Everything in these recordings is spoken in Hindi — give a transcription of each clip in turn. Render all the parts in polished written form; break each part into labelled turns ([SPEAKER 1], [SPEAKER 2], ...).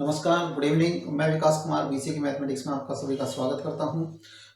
[SPEAKER 1] नमस्कार, गुड इवनिंग। मैं विकास कुमार बीसीए की मैथमेटिक्स में आपका सभी का स्वागत करता हूं।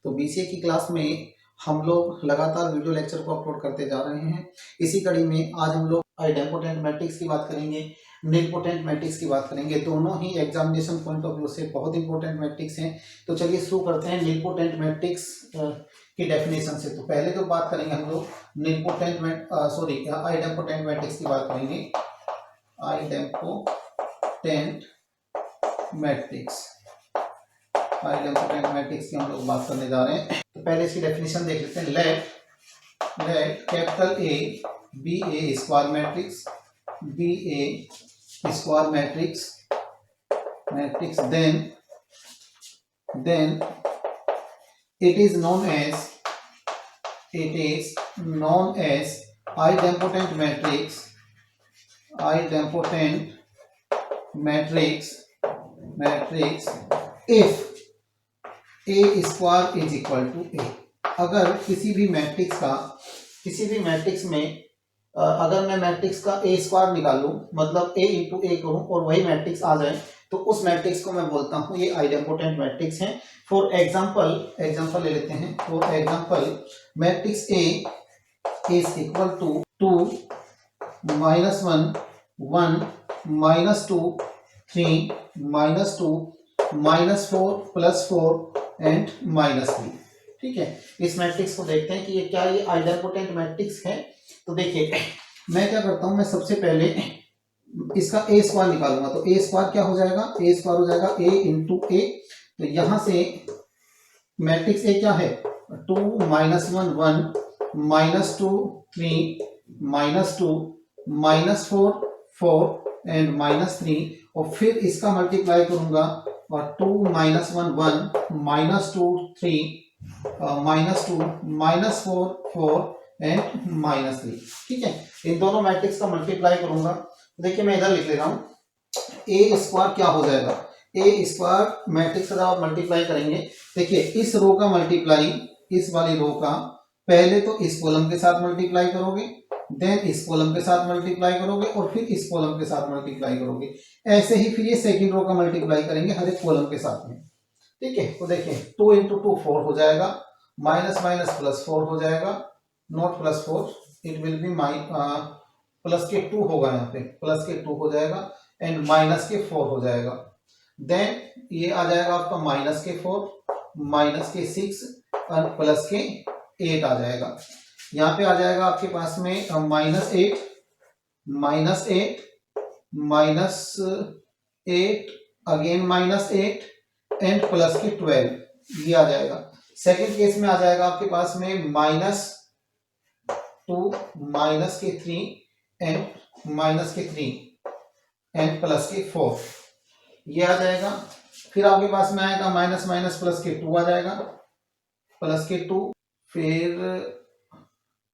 [SPEAKER 1] तो बीसीए की क्लास में हम लोग लगातार वीडियो लेक्चर को अपलोड करते जा रहे हैं। इसी कड़ी में आज हम लोग आइडेम्पोटेंट मैट्रिक्स की बात करेंगे, निलपोटेंट मैट्रिक्स की बात करेंगे। दोनों ही एग्जामिनेशन पॉइंट ऑफ व्यू से बहुत इंपॉर्टेंट मैट्रिक्स हैं। तो चलिए शुरू करते हैं निलपोटेंट मैट्रिक्स की डेफिनेशन से। तो पहले जो बात करेंगे हम लोग आइडेम्पोटेंट मैट्रिक्स की बात करेंगे। आइडेम्पोटेंट मैट्रिक्स की हम लोग बात करने जा रहे हैं। तो पहले इसकी डेफिनेशन देख लेते हैं। Let capital A be a square matrix, then it is known as idempotent matrix if a square is equal to a। अगर किसी भी मैट्रिक्स में अगर मैं मैट्रिक्स का ए स्क्वायर निकालूं, मतलब a इंटू ए करूं और वही मैट्रिक्स आ जाए, तो उस मैट्रिक्स को मैं बोलता हूं ये आइडेम्पोटेंट मैट्रिक्स है। फॉर एग्जांपल ले लेते हैं। For example matrix A is equal to 2 -1 1 -2 3 -2 -4 +4 and -3। ठीक है, इस मैट्रिक्स को देखते हैं कि ये क्या ये आइडेम्पोटेंट मैट्रिक्स है। तो देखिए मैं क्या करता हूं, मैं सबसे पहले इसका ए स्क्वायर निकालूंगा। तो ए स्क्वायर क्या हो जाएगा, ए स्क्वायर हो जाएगा ए इंटू ए। तो यहां से मैट्रिक्स ए क्या है, 2 -1 1 -2 3 -2 -4 4 एंड -3, और फिर इसका मल्टीप्लाई करूंगा और 2 -1 1 -2 3 -2 -4 4 एंड -3। ठीक है, इन दोनों मैट्रिक्स का मल्टीप्लाई करूंगा। देखिए मैं इधर लिख ले रहा हूं, ए स्क्वायर क्या हो जाएगा, ए स्क्वायर मैट्रिक्स का आप मल्टीप्लाई करेंगे। देखिए इस रो का मल्टीप्लाई इस वाली रो का पहले तो इस कॉलम के साथ मल्टीप्लाई करोगे, देन इस कॉलम के साथ मल्टीप्लाई करोगे और फिर इस कॉलम के साथ मल्टीप्लाई करोगे। ऐसे ही फिर ये सेकंड रो का मल्टीप्लाई करेंगे हर एक कॉलम के साथ में। ठीक है, तो देखिए 2 × 2 4 हो जाएगा, माइनस माइनस प्लस 4 हो जाएगा, not plus 4, it will be plus के 2 होगा, यहाँ पे प्लस के 2 हो जाएगा एंड माइनस के 4 हो जाएगा। देन ये आ जाएगा आपका माइनस के 4 माइनस के 6 और प्लस के 8 आ जाएगा। यहाँ पे आ जाएगा आपके पास में -8 -8 अगेन -8 एंड प्लस के 12, ये आ जाएगा। सेकंड केस में आ जाएगा आपके पास में -2 -3 एंड -3 एंड प्लस के 4, ये आ जाएगा। फिर आपके पास में आएगा माइनस माइनस प्लस के 2 आ जाएगा, प्लस के 2, फिर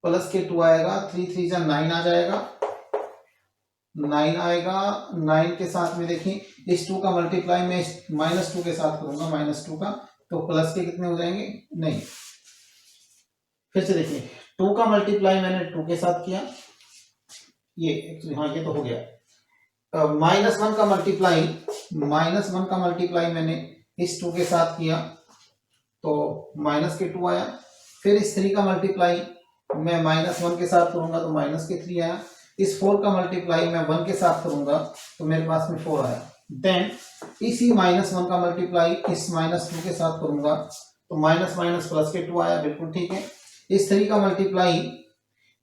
[SPEAKER 1] प्लस के 2 आएगा, 3 3 जा 9 आ जाएगा, 9 आएगा। 9 के साथ में देखिए इस 2 का मल्टीप्लाई मैं -2 के साथ करूंगा, -2 का, तो प्लस के कितने हो जाएंगे, नहीं, फिर से देखिए 2 का मल्टीप्लाई मैंने 2 के साथ किया, ये एक्चुअली हाँ ये तो हो गया। -1 का मल्टीप्लाई मैंने इस 2 के साथ किया तो माइनस के 2 आया। फिर इस 3 का मल्टीप्लाई मैं -1 के साथ करूंगा तो माइनस के 3 आया। इस 4 का मल्टीप्लाई मैं 1 के साथ करूंगा तो मेरे पास में 4 आया। देन इसी -1 का मल्टीप्लाई इस -2 के साथ करूंगा तो माइनस माइनस प्लस के 2 आया, बिल्कुल ठीक है। इस 3 का मल्टीप्लाई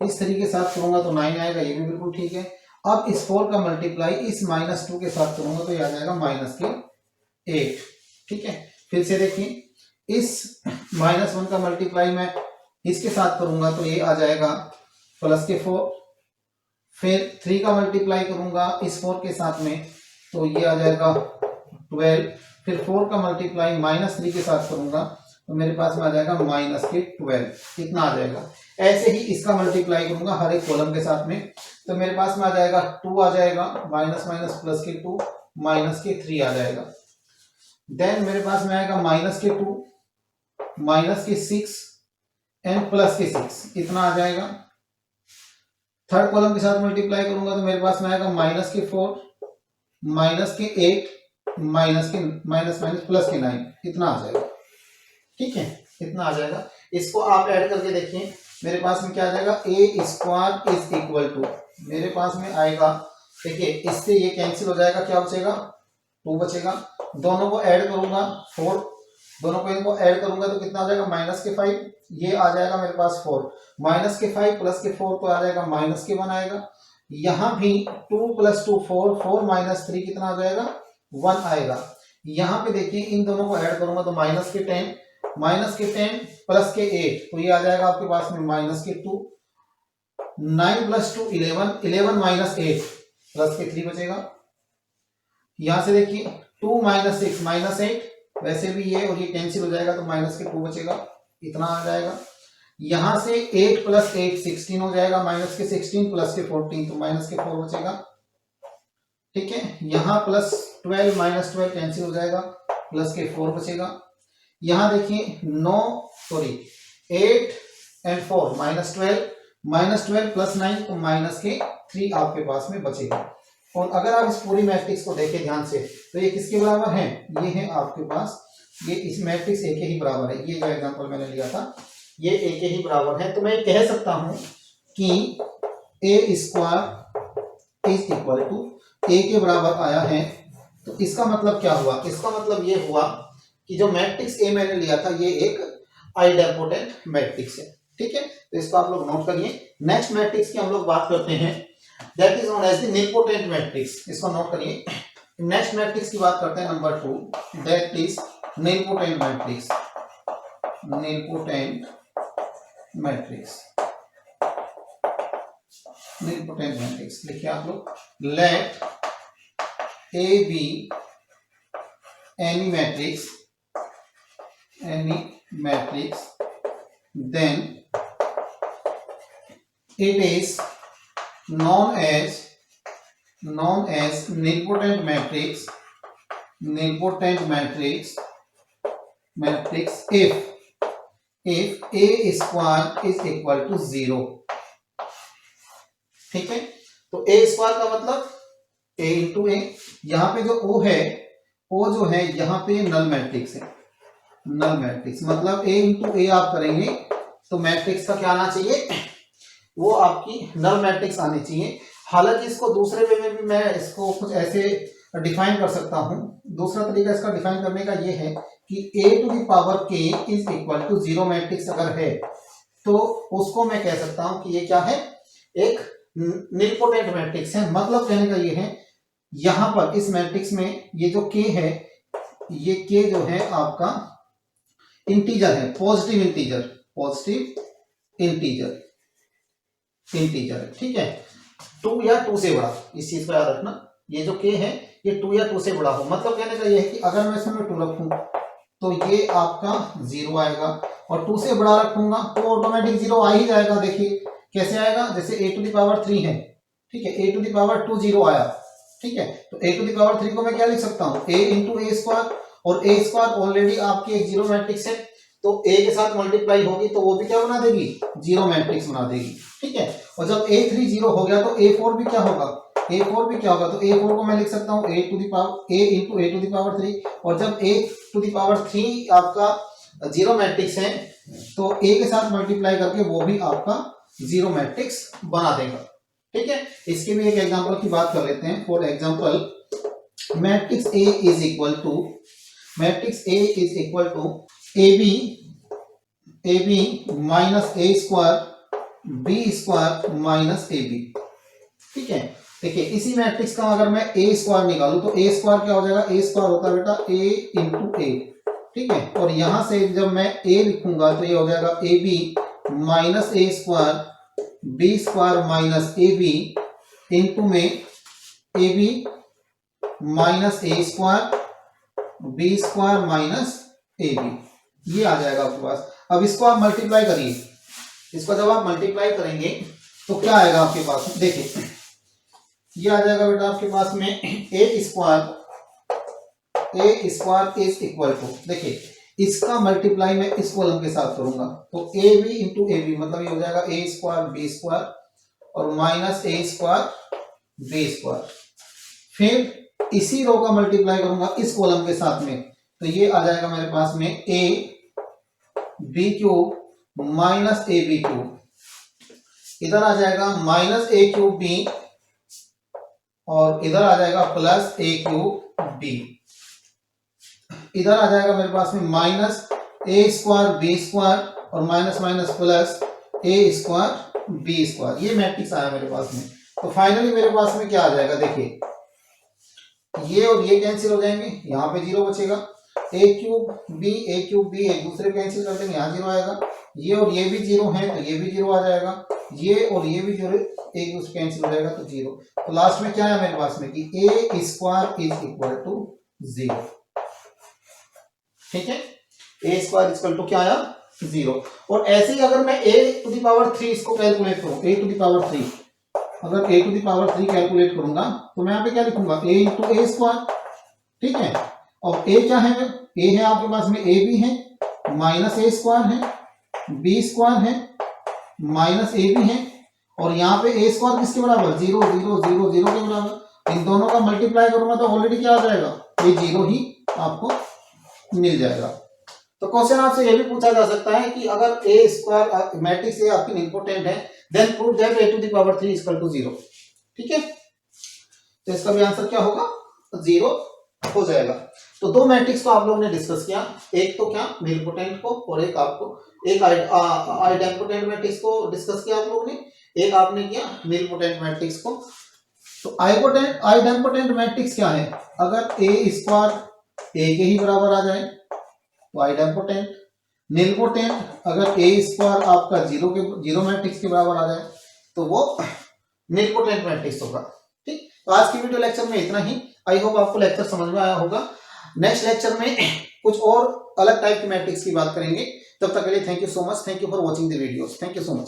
[SPEAKER 1] इस 3 के साथ करूंगा तो 9 आएगा, ये भी बिल्कुल ठीक है। अब इस 4 का मल्टीप्लाई इस -2 के साथ करूंगा तो ये आ जाएगा -8। ठीक है, फिर से देखिए इस -1 का मल्टीप्लाई मैं इसके साथ करूंगा तो ये आ जाएगा प्लस के 4। फिर 3 का मल्टीप्लाई करूंगा इस 4 के साथ में तो ये आ जाएगा 12। फिर 4 का मल्टीप्लाई -3 के साथ करूंगा तो मेरे पास में आ जाएगा -12, इतना आ जाएगा। ऐसे ही इसका मल्टीप्लाई करूंगा हर एक कॉलम के साथ में तो मेरे पास में आ जाएगा 2 आ जाएगा, माइनस माइनस प्लस के 2 माइनस के 3 आ जाएगा। देन मेरे पास में आएगा -2 माइनस के 6 एंड प्लस के 6, इतना आ जाएगा। थर्ड कॉलम के साथ मल्टीप्लाई करूंगा तो मेरे पास में आएगा -4 -8 माइनस माइनस प्लस के 9, इतना आ जाएगा। ठीक है, इतना आ जाएगा। इसको आप ऐड करके देखिए, मेरे पास में क्या आ जाएगा, ए स्क्वायर इज इक्वल टू, मेरे पास में आएगा, देखिए इससे ये कैंसिल हो जाएगा, क्या बचेगा, 2 बचेगा। दोनों को ऐड करूंगा 4, दोनों को इनको ऐड करूंगा तो कितना आ जाएगा, माइनस के 5, ये आ जाएगा मेरे पास 4, माइनस के 5 प्लस के 4 तो आ जाएगा माइनस के 1 आएगा। यहाँ भी 2 + 2 4, 4 - 3 कितना आ जाएगा, 1 आएगा। यहाँ पे देखिए इन दोनों को ऐड करूंगा तो माइनस के 10 प्लस के 8, तो ये आ जाएगा आपके पास में माइनस के 2, 9 + 2 11, 11 - 8 प्लस के 3 बचेगा। यहां से देखिए 2 - 6 -8, वैसे भी ये और ये कैंसिल हो जाएगा तो माइनस के 2 बचेगा, इतना आ जाएगा। यहां से 8 + 8 16 हो जाएगा, माइनस के 16 प्लस के 14 तो माइनस के 4 बचेगा। ठीक है, यहां प्लस 12 - 12 कैंसिल हो जाएगा, प्लस के 4 बचेगा। यहां देखिए 8 और 4 -12 प्लस 9 तो माइनस के 3 आपके पास में बचेगा। और अगर आप इस पूरी मैट्रिक्स को देखें ध्यान से तो ये किसके बराबर है, ये है आपके पास, ये इस मैट्रिक्स ए के ही बराबर है। ये जो एग्जांपल मैंने लिया था ये ए के ही बराबर है, तो मैं कह सकता हूं कि A square is equal to ए के बराबर आया है। तो इसका मतलब क्या हुआ, इसका मतलब ये हुआ कि जो मैट्रिक्स ए मैंने लिया था ये एक आइडेम्पोटेंट मैट्रिक्स है। ठीक है, तो इसको आप लोग नोट करिए। नेक्स्ट मैट्रिक्स की हम लोग बात करते हैं, that is known as the nilpotent matrix. इसको नोट करिए। नेक्स्ट मैट्रिक्स की बात करते हैं number 2, that is nilpotent matrix. Nilpotent matrix, nilpotent matrix लिखिए आप लोग। Let A be any matrix, then it is known as nilpotent matrix if a square is equal to 0। ठीक है, तो a स्क्वायर का मतलब a इंटू ए, यहाँ पे जो o है, ओ जो है यहाँ पे नल मैट्रिक्स है। नल मैट्रिक्स मतलब a इंटू ए आप करेंगे तो मैट्रिक्स का क्या आना चाहिए, वो आपकी नल मैट्रिक्स आनी चाहिए। हालांकि इसको दूसरे वे में भी मैं इसको कुछ ऐसे डिफाइन कर सकता हूं। दूसरा तरीका इसका डिफाइन करने का ये है कि a⁴k is equal to 0 matrix अगर है तो उसको मैं कह सकता हूं कि ये क्या है, एक नीलपोटेंट मैट्रिक्स है। मतलब कहने का ये है, यहां पर इस मैट्रिक्स में ये जो k है, ये k जो है आपका इंटीजर है, पॉजिटिव इंटीजर। ठीक है, 2 या 2 से बड़ा, इस चीज को याद रखना। ये जो k है ये 2 या 2 से बड़ा हो। मतलब कहने का ये है कि अगर मैं इसमें 2 रखूं तो ये आपका 0 आएगा, और 2 से बड़ा रखूंगा तो ऑटोमेटिक 0 आ ही जाएगा। देखिए कैसे आएगा, जैसे a⁴ है, ठीक है, a⁴ 0 आया। ठीक है, तो a⁴ को मैं क्या लिख सकता हूं, a इंटू ए स्क्वायर, और ए स्क्वायर ऑलरेडी आपकी एक 0 मैट्रिक्स है, तो a के साथ मल्टीप्लाई होगी तो वो भी क्या बना देगी, 0 मैट्रिक्स बना देगी। ठीक है, और जब a3 0 हो गया तो a4 भी क्या होगा, तो a4 को मैं लिख सकता हूँ a इंटू a⁴, और जब a⁴ आपका 0 मैट्रिक्स है तो a के साथ मल्टीप्लाई करके वो भी आपका 0 मैट्रिक्स बना देगा। ठीक है, इसके भी एक एग्जांपल की बात कर लेते हैं। For example matrix A is equal to AB minus A square B square minus AB। ठीक है, देखिए इसी मैट्रिक्स का अगर मैं A स्क्वायर निकालूं तो A स्क्वायर क्या हो जाएगा, A स्क्वायर होता है बेटा A इंटू A। ठीक है, और यहां से जब मैं A लिखूंगा तो ये हो जाएगा AB minus A square B square minus AB into में AB minus A square B square minus AB, ये आ जाएगा आपके पास। अब इसको आप मल्टीप्लाई करिए, इसको जब आप मल्टीप्लाई करेंगे तो क्या आएगा आपके पास, देखिए ये आ जाएगा बेटा आपके पास में A square is equal to, देखिए इसका मल्टीप्लाई मैं इस कॉलम के साथ करूंगा तो AB इंटू AB, मतलब ये हो जाएगा A स्क्वायर B स्क्वायर और minus A square B square. फिर इसी रो का मल्टीप्लाई करूंगा इस कॉलम के साथ में, तो ये आ जाएगा मेरे पास में A B cube minus A B cube, इधर आ जाएगा माइनस ए क्यूब बी और इधर आ जाएगा प्लस ए क्यूब बी, इधर आ जाएगा मेरे पास में माइनस ए स्क्वायर बी स्क्वायर और माइनस माइनस प्लस ए स्क्वायर बी स्क्वायर, ये मैट्रिक्स आया मेरे पास में। तो फाइनली मेरे पास में क्या आ जाएगा, देखिए ये और ये कैंसिल हो जाएंगे, यहाँ पे जीरो बचेगा, ए क्यूब बी एक दूसरे कैंसिल कर देंगे, यहाँ जीरो आएगा, ये और ये भी जीरो है तो ये भी जीरो आ जाएगा, ये और ये भी जीरो एक दूसरे कैंसिल हो जाएगा तो जीरो। तो लास्ट में क्या है मेरे पास में कि A square is equal to zero. ठीक है, ए स्क्वायर इक्वल टू क्या आया, जीरो। और ऐसे ही अगर मैं ए टू द पावर 3 इसको कैलकुलेट करूं, ए टू द पावर 3, अगर ए टू द पावर 3 कैलकुलेट करूंगा तो मैं यहाँ पे क्या लिखूंगा, ए इंटू ए स्क्वायर। ठीक है, और ए क्या है, ए है आपके पास में ए बी है, माइनस ए स्क्वायर है, बी स्क्वायर है, माइनस ए बी है, और यहाँ पे ए स्क्वायर किसके बराबर, जीरो जीरो जीरो जीरो के बराबर। इन दोनों का मल्टीप्लाई करूंगा तो ऑलरेडी क्या आ जाएगा, ये जीरो ही आपको मिल जाएगा। तो क्वेश्चन आपसे ये भी पूछा जा सकता है कि अगर ए स्क्वायर मैट्रिक्स ए आपकी इम्पोर्टेंट है, then prove that A to the power 3 equal to zero. ठीक है, तो इसका भी आंसर क्या होगा, जीरो हो जाएगा। तो दो मैट्रिक्स को आप लोगों ने डिस्कस किया, एक तो क्या निलपोटेंट को और एक आपको एक आइडेम्पोटेंट मैट्रिक्स को डिस्कस किया आप लोगों ने, एक आपने किया निलपोटेंट मैट्रिक्स को। तो आइडेम्पोटेंट मैट्रिक्स क्या है, अगर ए स्क्वायर ए के ही बराबर आ जाए तो आइडेम्पोटेंट, निलपोटेंट अगर ए स्क्वायर आपका जीरो मैट्रिक्स के बराबर आ जाए तो वो निलपोटेंट मैट्रिक्स होगा। ठीक, तो आज की वीडियो लेक्चर में इतना ही। आई होप आपको लेक्चर समझ में आया होगा। नेक्स्ट लेक्चर में कुछ और अलग टाइप की मैट्रिक्स की बात करेंगे। तब तक के लिए thank you so much, thank you for watching the videos, thank you so much.